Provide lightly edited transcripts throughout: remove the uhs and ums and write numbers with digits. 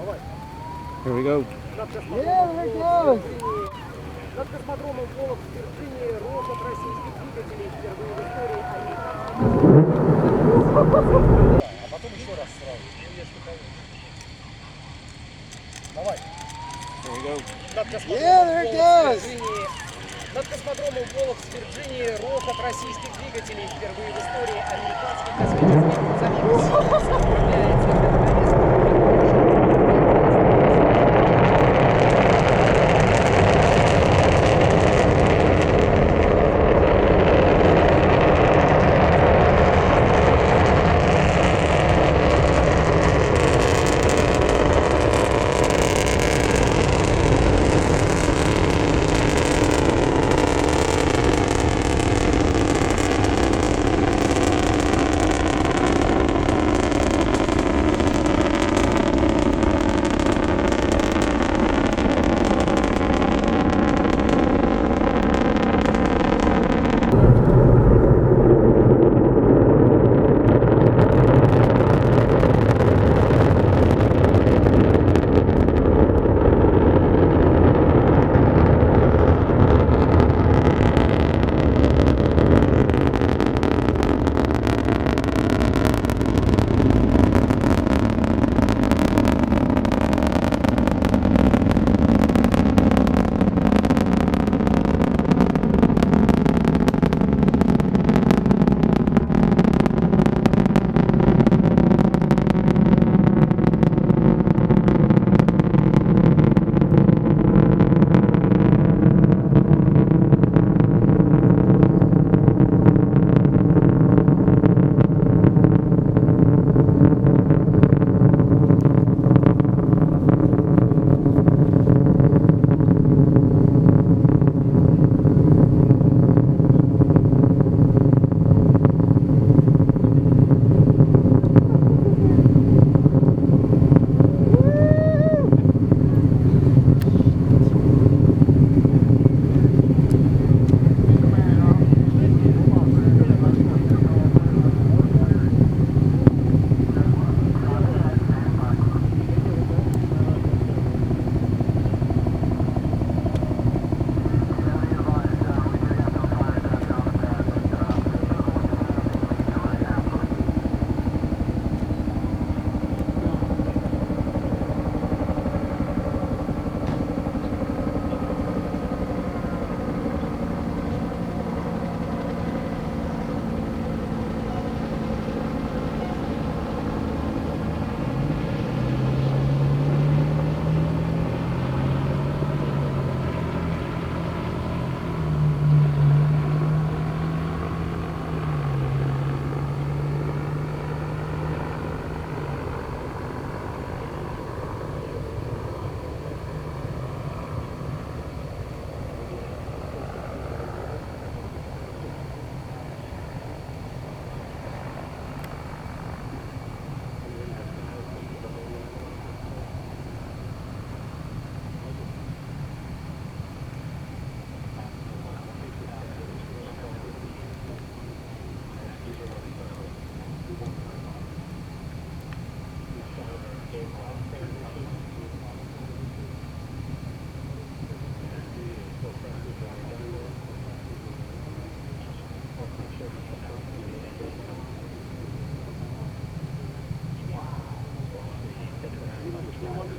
Here we go. Yeah, there it goes. Над космодромом Волок в Вирджинии рокот российских двигателей впервые в истории А потом еще раз сразу. Давай. Here we go. Yeah, there it goes. Над космодромом Волок в Вирджинии рокот российских двигателей впервые в истории американских космических грузовиков управляется.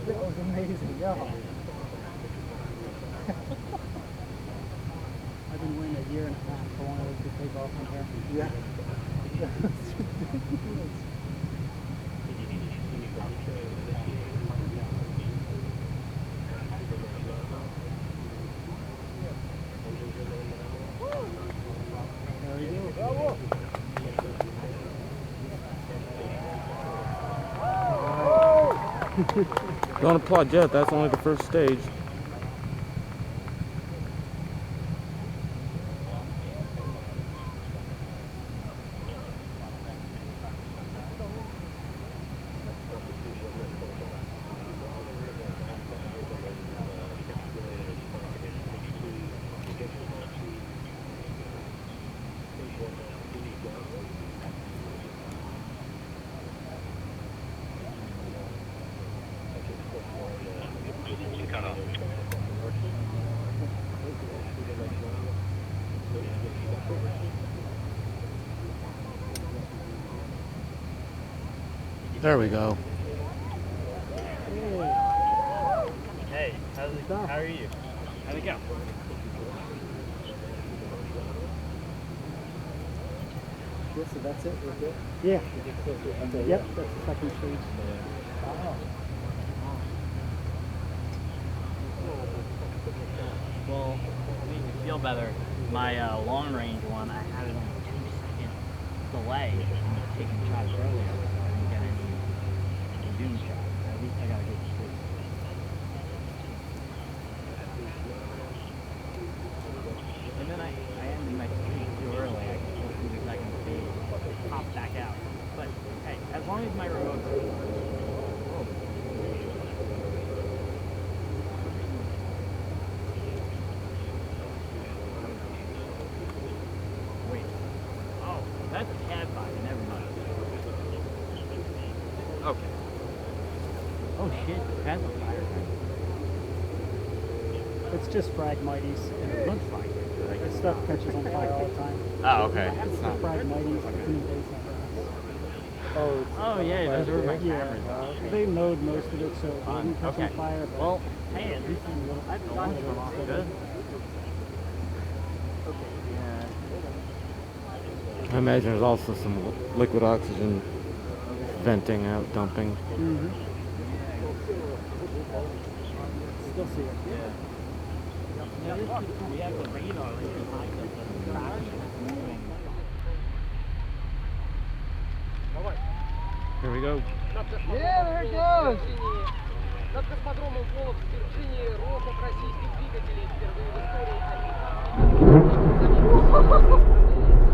That was amazing, yeah. I've been waiting a year and a half for one of those to take off from here. Yeah. It's ridiculous. There you go. Don't applaud yet, that's only the first stage. There we go. Hey, how are you? How'd it go? Yeah, so that's it, we're good? Yeah. Yep, that's the second stage. Well, to make me feel better, my long range one, I had it on a 2-second delay on taking shots earlier, so I didn't get any doom shots. At least I got a good shoot. And then I ended my streak too early. I could go through the second stage, pop back out. But hey, as long as my remote. Wait. Oh, that's a cad fire. Never mind. Okay. Oh shit, that's a fire. It's just Phragmites, and it looks like it. This stuff catches on fire all the time. Oh, okay. It's the Phragmites, the green base on Oh yeah, those were my yeah, cameras. they mowed most of it, so it didn't catch Okay. on fire. But Well, hey, at least the launch went off good. I imagine there's also some liquid oxygen venting out, dumping. Still see it. We have the radar right behind us that's tracking it moving. Here we go. Yeah, there it goes! Над космодромом Волок в Вирджинии рокот российских двигателей впервые в истории американских космических